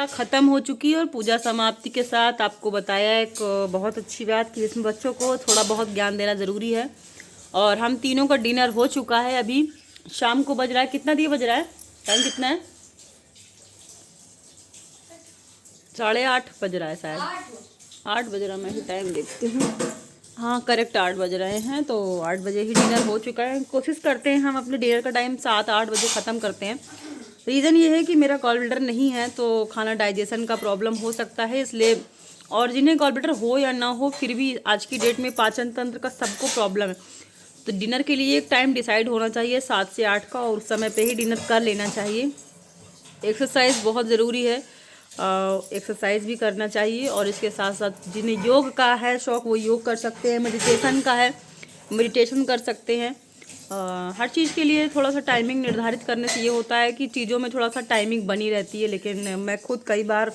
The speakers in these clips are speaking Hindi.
ख़त्म हो चुकी है और पूजा समाप्ति के साथ आपको बताया एक बहुत अच्छी बात कि इसमें बच्चों को थोड़ा बहुत ज्ञान देना ज़रूरी है। और हम तीनों का डिनर हो चुका है। अभी शाम को बज रहा है, कितना दिया बज रहा है, टाइम कितना है, 8:30 बज रहा है शायद, 8 बज रहा है। मैं ही टाइम देखती हूँ। हाँ करेक्ट 8 बज रहे हैं। तो 8 बजे ही डिनर हो चुका है। कोशिश करते हैं हम अपने डिनर का टाइम 7-8 बजे ख़त्म करते हैं। रीज़न ये है कि मेरा गॉल ब्लैडर नहीं है तो खाना डाइजेशन का प्रॉब्लम हो सकता है, इसलिए। और जिन्हें गॉल ब्लैडर हो या ना हो फिर भी आज की डेट में पाचन तंत्र का सबको प्रॉब्लम है। तो डिनर के लिए एक टाइम डिसाइड होना चाहिए 7 से 8 का, और उस समय पे ही डिनर कर लेना चाहिए। एक्सरसाइज बहुत ज़रूरी है, एक्सरसाइज भी करना चाहिए। और इसके साथ साथ जिन्हें योग का है शौक़ वो योग कर सकते हैं, मेडिटेशन का है मेडिटेशन कर सकते हैं। हर चीज़ के लिए थोड़ा सा टाइमिंग निर्धारित करने से ये होता है कि चीज़ों में थोड़ा सा टाइमिंग बनी रहती है। लेकिन मैं खुद कई बार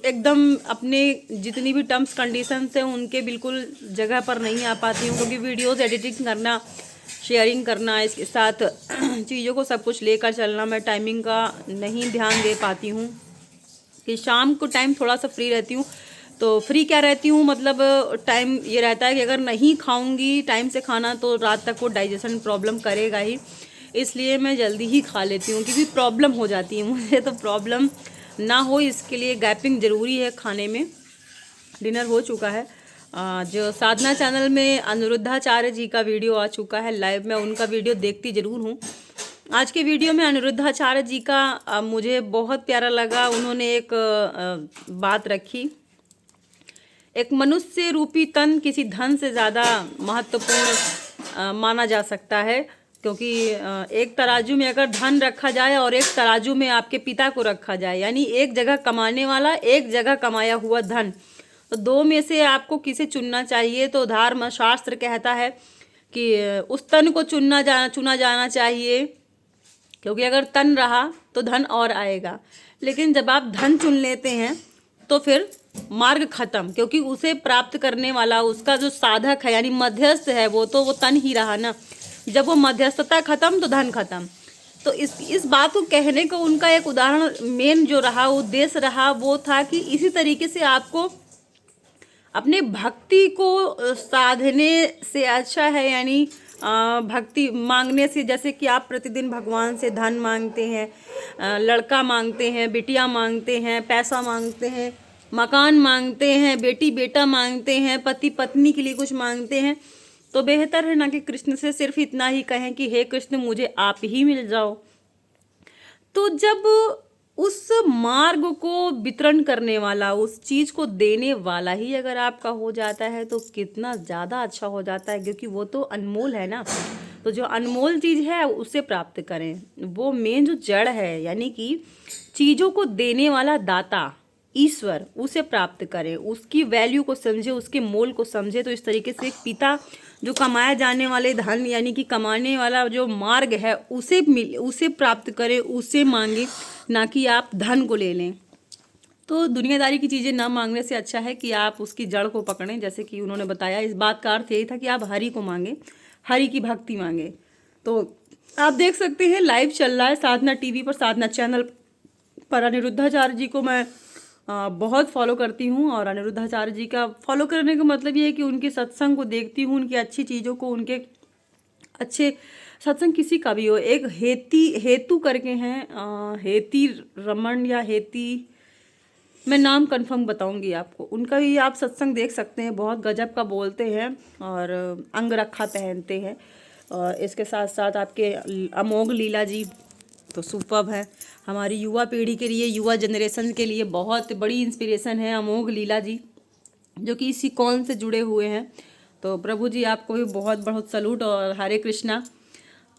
एकदम अपने जितनी भी टर्म्स कंडीशंस हैं उनके बिल्कुल जगह पर नहीं आ पाती हूँ, क्योंकि वीडियोस एडिटिंग करना, शेयरिंग करना, इसके साथ चीज़ों को सब कुछ लेकर चलना, मैं टाइमिंग का नहीं ध्यान दे पाती हूँ। कि शाम को टाइम थोड़ा सा फ्री रहती हूँ। तो फ्री क्या रहती हूँ, मतलब टाइम ये रहता है कि अगर नहीं खाऊंगी टाइम से खाना तो रात तक वो डाइजेशन प्रॉब्लम करेगा ही, इसलिए मैं जल्दी ही खा लेती हूँ, क्योंकि प्रॉब्लम हो जाती है मुझे। तो प्रॉब्लम ना हो इसके लिए गैपिंग ज़रूरी है खाने में। डिनर हो चुका है। जो साधना चैनल में अनिरुद्धाचार्य जी का वीडियो आ चुका है लाइव, मैं उनका वीडियो देखती ज़रूर हूँ। आज के वीडियो में अनिरुद्धाचार्य जी का मुझे बहुत प्यारा लगा। उन्होंने एक बात रखी, एक मनुष्य रूपी तन किसी धन से ज़्यादा महत्वपूर्ण माना जा सकता है, क्योंकि एक तराजू में अगर धन रखा जाए और एक तराजू में आपके पिता को रखा जाए, यानी एक जगह कमाने वाला, एक जगह कमाया हुआ धन, तो दो में से आपको किसे चुनना चाहिए। तो धर्म शास्त्र कहता है कि उस तन को चुना जाना चाहिए, क्योंकि अगर तन रहा तो धन और आएगा। लेकिन जब आप धन चुन लेते हैं तो फिर मार्ग खत्म, क्योंकि उसे प्राप्त करने वाला, उसका जो साधक है यानी मध्यस्थ है, वो तन ही रहा ना। जब वो मध्यस्थता खत्म तो धन खत्म। तो इस बात को कहने का उनका एक उदाहरण, मेन जो रहा उद्देश्य रहा, वो था कि इसी तरीके से आपको अपने भक्ति को साधने से अच्छा है, यानी भक्ति मांगने से, जैसे कि आप प्रतिदिन भगवान से धन मांगते हैं, लड़का मांगते हैं, बिटिया मांगते हैं, पैसा मांगते हैं, मकान मांगते हैं, बेटी बेटा मांगते हैं, पति पत्नी के लिए कुछ मांगते हैं, तो बेहतर है ना कि कृष्ण से सिर्फ इतना ही कहें कि हे कृष्ण मुझे आप ही मिल जाओ। तो जब उस मार्ग को वितरण करने वाला, उस चीज़ को देने वाला ही अगर आपका हो जाता है तो कितना ज़्यादा अच्छा हो जाता है, क्योंकि वो तो अनमोल है ना। तो जो अनमोल चीज़ है उसे प्राप्त करें, वो मेन जो जड़ है, यानी कि चीज़ों को देने वाला दाता ईश्वर, उसे प्राप्त करें, उसकी वैल्यू को समझे, उसके मोल को समझे। तो इस तरीके से एक पिता जो कमाए जाने वाले धन, यानी कि कमाने वाला जो मार्ग है, उसे प्राप्त करें, उसे मांगे, ना कि आप धन को ले लें। तो दुनियादारी की चीज़ें ना मांगने से अच्छा है कि आप उसकी जड़ को पकड़ें, जैसे कि उन्होंने बताया। इस बात का अर्थ यही था कि आप हरि को मांगे, हरि की भक्ति मांगे। तो आप देख सकते हैं लाइव चल रहा है साधना टीवी पर, साधना चैनल पर। अनिरुद्धाचार्य जी को मैं बहुत फॉलो करती हूँ, और अनिरुद्धाचार्य जी का फॉलो करने का मतलब ये है कि उनके सत्संग को देखती हूँ, उनकी अच्छी चीज़ों को, उनके अच्छे सत्संग किसी का भी हो। एक हेतु करके हैं, हेती रमन या हेती, मैं नाम कंफर्म बताऊंगी आपको, उनका भी आप सत्संग देख सकते हैं। बहुत गजब का बोलते हैं और अंग रखा पहनते हैं। और इसके साथ साथ आपके अमोघ लीला जी तो सुपर्ब है। हमारी युवा पीढ़ी के लिए, युवा जनरेशन के लिए बहुत बड़ी इंस्पिरेशन है अमोघ लीला जी, जो कि इसी कौन से जुड़े हुए हैं। तो प्रभु जी आपको भी बहुत बहुत सलूट और हरे कृष्णा,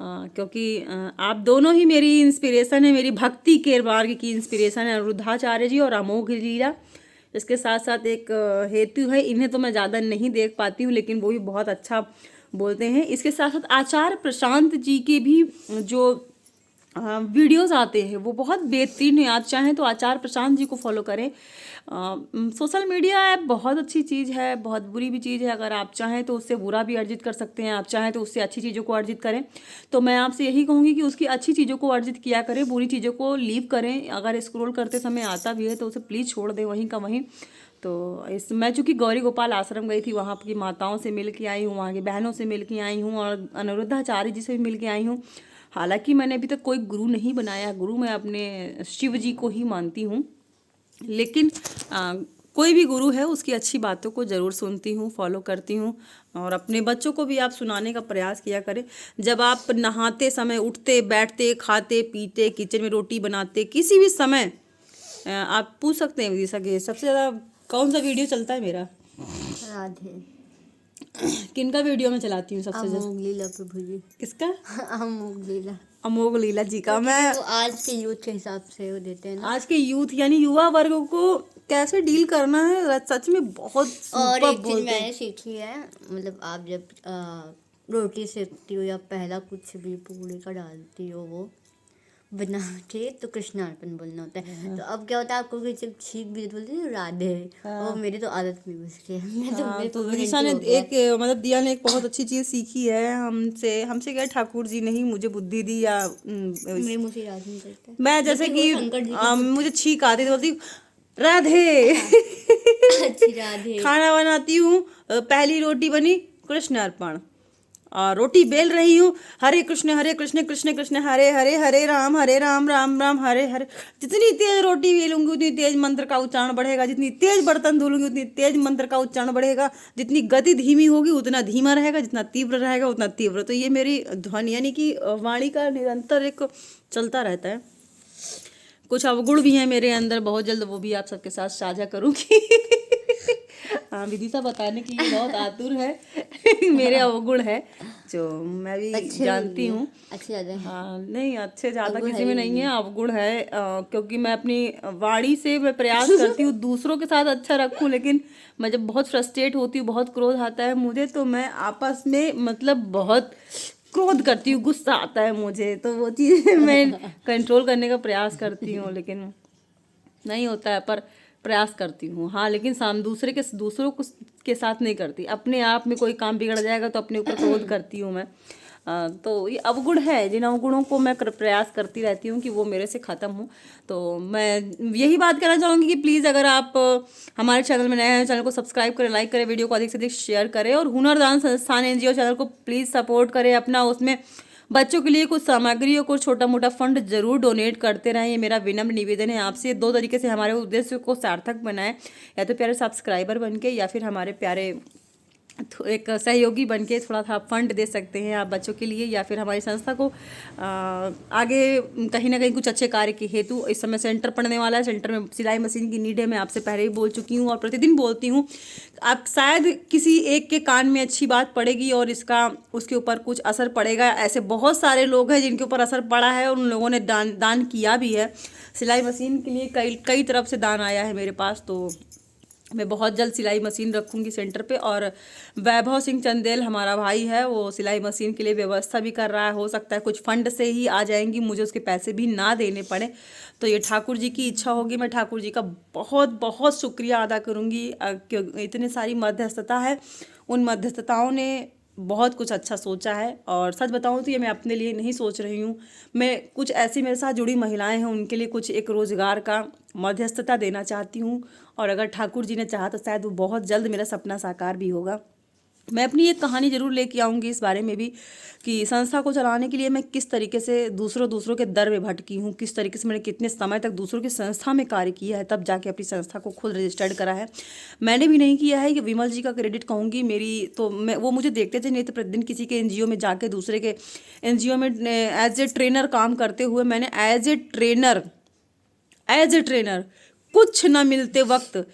क्योंकि आप दोनों ही मेरी इंस्पिरेशन है, मेरी भक्ति के मार्ग की इंस्पिरेशन है, अनिरुद्धाचार्य जी और अमोघ लीला। इसके साथ साथ एक हेतु है, इन्हें तो मैं ज़्यादा नहीं देख पाती हूँ, लेकिन वो भी बहुत अच्छा बोलते हैं। इसके साथ साथ आचार्य प्रशांत जी के भी जो वीडियोस आते हैं वो बहुत बेहतरीन है। आप चाहें तो आचार्य प्रशांत जी को फॉलो करें। सोशल मीडिया ऐप बहुत अच्छी चीज़ है, बहुत बुरी भी चीज़ है। अगर आप चाहें तो उससे बुरा भी अर्जित कर सकते हैं, आप चाहें तो उससे अच्छी चीज़ों को अर्जित करें। तो मैं आपसे यही कहूँगी कि उसकी अच्छी चीज़ों को अर्जित किया करें, बुरी चीज़ों को लीव करें। अगर स्क्रॉल करते समय आता भी है तो उसे प्लीज़ छोड़ दें वहीं का वहीं। तो मैं चूँकि गौरी गोपाल आश्रम गई थी, वहाँ की माताओं से मिल के आई हूँ, वहाँ की बहनों से मिल के आई हूँ और अनिरुद्धाचार्य जी से भी मिल के आई हूँ। हालांकि मैंने अभी तक कोई गुरु नहीं बनाया, गुरु मैं अपने शिव जी को ही मानती हूँ, लेकिन कोई भी गुरु है उसकी अच्छी बातों को ज़रूर सुनती हूँ, फॉलो करती हूँ। और अपने बच्चों को भी आप सुनाने का प्रयास किया करें। जब आप नहाते समय, उठते बैठते, खाते पीते, किचन में रोटी बनाते, किसी भी समय आप पूछ सकते हैं विदिशा के सबसे ज़्यादा कौन सा वीडियो चलता है मेरा? राधे। किनका वीडियो मैं चलाती हूँ सबसे ज़्यादा? अमोघ लीला प्रभु जी। किसका? अमोघ लीला। अमोघ लीला जी का। मैं तो आज के यूथ के हिसाब से वो देते हैं ना। आज के यूथ यानी युवा वर्ग को कैसे डील करना है, सच में बहुत और सुपर एक चीज बोलते हैं। मैंने सीखी है, मतलब आप जब रोटी सेकती हो या पहला कुछ भी पूड़ी का डालती हो वो बना के, तो कृष्णार्पण बोलना होता है। तो अब क्या होता है, आपको जब छींक भी बोलते हैं राधे, और मेरी तो आदत भी बस गई है। मैं तो मेरे तो को विदिशा ने हो गया है। एक मतलब दिया ने एक बहुत अच्छी चीज सीखी है हमसे। हमसे क्या, ठाकुर जी ने ही मुझे बुद्धि दी या मेरे मुंह से याद नहीं करता है। मैं जैसे लेकिन कि वो शंकर जी की मुझे छींक आती थी, बोलती राधे। अच्छी राधे। खाना बनाती हूँ, पहली रोटी बनी, कृष्ण अर्पण। और रोटी बेल रही हूँ, हरे कृष्ण कृष्ण कृष्ण हरे हरे, हरे राम राम राम हरे हरे। जितनी तेज रोटी बेलूंगी उतनी तेज मंत्र का उच्चारण बढ़ेगा, जितनी तेज बर्तन धुलूंगी उतनी तेज मंत्र का उच्चारण बढ़ेगा, जितनी गति धीमी होगी उतना धीमा रहेगा, जितना तीव्र रहेगा उतना तीव्र। तो ये मेरी ध्वनि यानी कि वाणी का निरंतर एक चलता रहता है। कुछ अवगुण भी हैं मेरे अंदर, बहुत जल्द वो भी आप सबके साथ साझा करूंगी। हाँ, विदिशा बताने के लिए बहुत आतुर है। मेरे अवगुण है जो मैं भी जानती हूँ। अच्छे ज्यादा है। हाँ नहीं, अच्छे ज़्यादा अवगुण किसी है में ही नहीं है, नहीं। अवगुण है। क्योंकि मैं अपनी वाणी से मैं प्रयास करती हूँ दूसरों के साथ अच्छा रखूँ, लेकिन मैं जब बहुत फ्रस्ट्रेट होती हूँ, बहुत क्रोध आता है मुझे, तो मैं आपस में मतलब बहुत क्रोध करती हूँ, गुस्सा आता है मुझे, तो वो चीज़ मैं कंट्रोल करने का प्रयास करती हूँ, लेकिन नहीं होता है। पर प्रयास करती हूँ हाँ, लेकिन दूसरों को के साथ नहीं करती। अपने आप में कोई काम बिगड़ जाएगा तो अपने ऊपर क्रोध करती हूँ मैं। तो ये अवगुण है, जिन अवगुणों को मैं प्रयास करती रहती हूँ कि वो मेरे से ख़त्म हो। तो मैं यही बात कहना चाहूँगी कि प्लीज़ अगर आप हमारे चैनल में नए हैं, चैनल को सब्सक्राइब करें, लाइक करें, वीडियो को अधिक से अधिक शेयर करें, और हुनरदान संस्थान एनजीओ चैनल को प्लीज़ सपोर्ट करें अपना। उसमें बच्चों के लिए कुछ सामग्री और कुछ छोटा मोटा फंड जरूर डोनेट करते रहें, ये मेरा विनम्र निवेदन है आपसे। दो तरीके से हमारे उद्देश्य को सार्थक बनाएं, या तो प्यारे सब्सक्राइबर बन के, या फिर हमारे प्यारे एक सहयोगी बन के थोड़ा सा फंड दे सकते हैं आप बच्चों के लिए, या फिर हमारी संस्था को आगे कहीं ना कहीं कुछ अच्छे कार्य के हेतु। इस समय सेंटर पड़ने वाला है, सेंटर में सिलाई मशीन की नीड है, मैं आपसे पहले ही बोल चुकी हूँ और प्रतिदिन बोलती हूँ। आप शायद किसी एक के कान में अच्छी बात पड़ेगी और इसका उसके ऊपर कुछ असर पड़ेगा। ऐसे बहुत सारे लोग हैं जिनके ऊपर असर पड़ा है और उन लोगों ने दान किया भी है। सिलाई मशीन के लिए कई तरफ से दान आया है मेरे पास, तो मैं बहुत जल्द सिलाई मशीन रखूँगी सेंटर पे। और वैभव सिंह चंदेल हमारा भाई है, वो सिलाई मशीन के लिए व्यवस्था भी कर रहा है। हो सकता है कुछ फंड से ही आ जाएंगी, मुझे उसके पैसे भी ना देने पड़े। तो ये ठाकुर जी की इच्छा होगी, मैं ठाकुर जी का बहुत बहुत शुक्रिया अदा करूँगी। इतनी सारी मध्यस्थता है, उन मध्यस्थताओं ने बहुत कुछ अच्छा सोचा है। और सच बताऊं तो ये मैं अपने लिए नहीं सोच रही हूँ, मैं कुछ ऐसी मेरे साथ जुड़ी महिलाएं हैं उनके लिए कुछ एक रोज़गार का मध्यस्थता देना चाहती हूँ। और अगर ठाकुर जी ने चाहा तो शायद वो बहुत जल्द मेरा सपना साकार भी होगा। मैं अपनी एक कहानी ज़रूर लेके आऊँगी इस बारे में भी, कि संस्था को चलाने के लिए मैं किस तरीके से दूसरों के दर में भटकी हूँ, किस तरीके से मैंने कितने समय तक दूसरों की संस्था में कार्य किया है, तब जाके अपनी संस्था को खुद रजिस्टर्ड करा है। मैंने भी नहीं किया है, कि विमल जी का क्रेडिट कहूँगी मेरी। तो मैं वो मुझे देखते थे नहीं तो प्रतिदिन किसी के एनजीओ में जाके, दूसरे के एनजीओ में एज ए ट्रेनर काम करते हुए, मैंने एज ए ट्रेनर कुछ न मिलते वक्त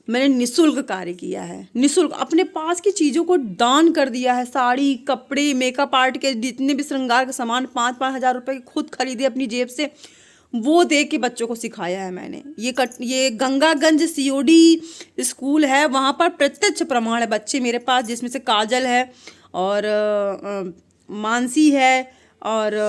मैंने निःशुल्क कार्य किया है। निःशुल्क अपने पास की चीज़ों को दान कर दिया है। साड़ी, कपड़े, मेकअप आर्ट के जितने भी श्रृंगार के सामान 5-5 हज़ार रुपये के खुद खरीदे अपनी जेब से, वो दे के बच्चों को सिखाया है मैंने। ये गंगागंज सीओडी स्कूल है, वहाँ पर प्रत्यक्ष प्रमाण है बच्चे मेरे पास, जिसमें से काजल है और मानसी है और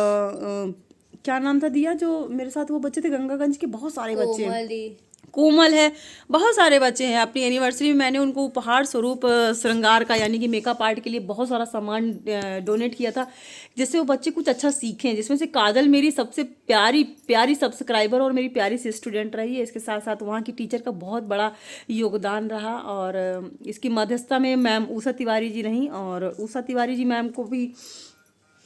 क्या नाम था दिया, जो मेरे साथ वो बच्चे थे गंगागंज के, बहुत सारे बच्चे हैं। कोमली, कोमल है, बहुत सारे बच्चे हैं। अपनी एनिवर्सरी में मैंने उनको उपहार स्वरूप श्रृंगार का यानी कि मेकअप आर्ट के लिए बहुत सारा सामान डोनेट किया था, जिससे वो बच्चे कुछ अच्छा सीखें। जिसमें से काजल मेरी सबसे प्यारी प्यारी सब्सक्राइबर और मेरी प्यारी सी स्टूडेंट रही है। इसके साथ साथ वहाँ की टीचर का बहुत बड़ा योगदान रहा। और इसकी मध्यस्थता में मैम उषा तिवारी जी रहीं, और उषा तिवारी जी मैम को भी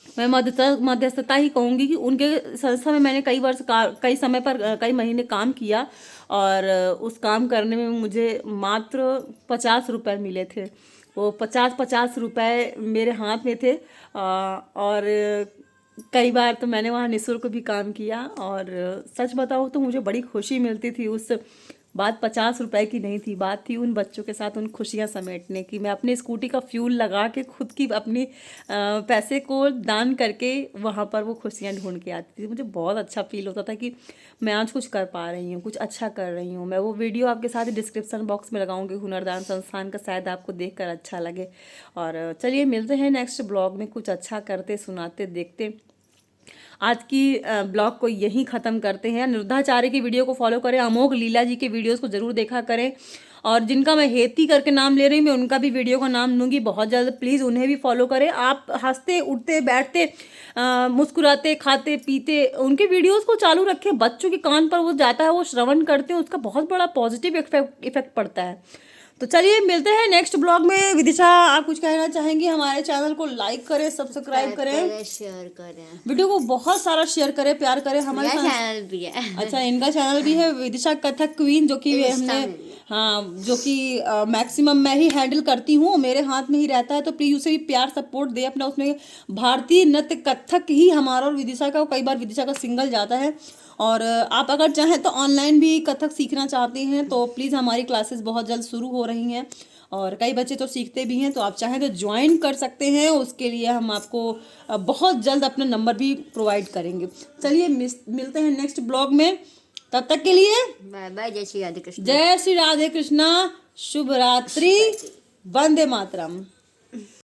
मैं मध्यस्थता ही कहूँगी कि उनके संस्था में मैंने कई समय पर कई महीने काम किया, और उस काम करने में मुझे मात्र 50 रुपये मिले थे। वो 50 रुपये मेरे हाथ में थे। और कई बार तो मैंने वहाँ निःशुल्क भी काम किया, और सच बताऊँ तो मुझे बड़ी खुशी मिलती थी। उस बात 50 रुपए की नहीं थी, बात थी उन बच्चों के साथ उन खुशियाँ समेटने की। मैं अपनी स्कूटी का फ्यूल लगा के खुद की अपनी पैसे को दान करके वहाँ पर वो खुशियाँ ढूंढ के आती थी। मुझे बहुत अच्छा फील होता था कि मैं आज कुछ कर पा रही हूँ, कुछ अच्छा कर रही हूँ। मैं वो वीडियो आपके साथ डिस्क्रिप्शन बॉक्स में लगाऊंगी हुनरदान संस्थान का, शायद आपको देखकर अच्छा लगे। और चलिए मिलते हैं नेक्स्ट ब्लॉग में, कुछ अच्छा करते सुनाते देखते। आज की ब्लॉग को यहीं ख़त्म करते हैं। अनिरुद्धाचार्य की वीडियो को फॉलो करें, अमोघ लीला जी के वीडियोस को ज़रूर देखा करें, और जिनका मैं हेती करके नाम ले रही हूँ मैं उनका भी वीडियो का नाम लूँगी बहुत जल्द, प्लीज़ उन्हें भी फॉलो करें। आप हंसते उठते बैठते मुस्कुराते खाते पीते उनके वीडियोस को चालू रखें, बच्चों के कान पर वो जाता है, वो श्रवण करते हैं, उसका बहुत बड़ा पॉजिटिव इफेक्ट पड़ता है। तो चलिए मिलते हैं नेक्स्ट ब्लॉग में। विदिशा, आप कुछ कहना चाहेंगी? हमारे चैनल को लाइक करें, सब्सक्राइब करें, शेयर करें, वीडियो को बहुत सारा शेयर करें, प्यार करें। हमारे चैनल भी है। अच्छा, इनका चैनल भी है विदिशा कथक क्वीन, जो कि हमने जो कि मैक्सिमम मैं ही हैंडल करती हूँ, मेरे हाथ में ही रहता है। तो प्लीज़ उसे भी प्यार सपोर्ट दे अपना। उसमें भारतीय नृत्य कथक ही हमारा और विदिशा का, कई बार विदिशा का सिंगल जाता है। और आप अगर चाहें तो ऑनलाइन भी कथक सीखना चाहते हैं तो प्लीज़ हमारी क्लासेस बहुत जल्द शुरू हो रही हैं, और कई बच्चे तो सीखते भी हैं, तो आप चाहें तो ज्वाइन कर सकते हैं। उसके लिए हम आपको बहुत जल्द अपना नंबर भी प्रोवाइड करेंगे। चलिए मिलते हैं नेक्स्ट ब्लॉग में, तब तक के लिए बाय बाय। जय श्री राधे कृष्ण। जय श्री राधे कृष्णा, शुभ रात्रि, वंदे मातरम।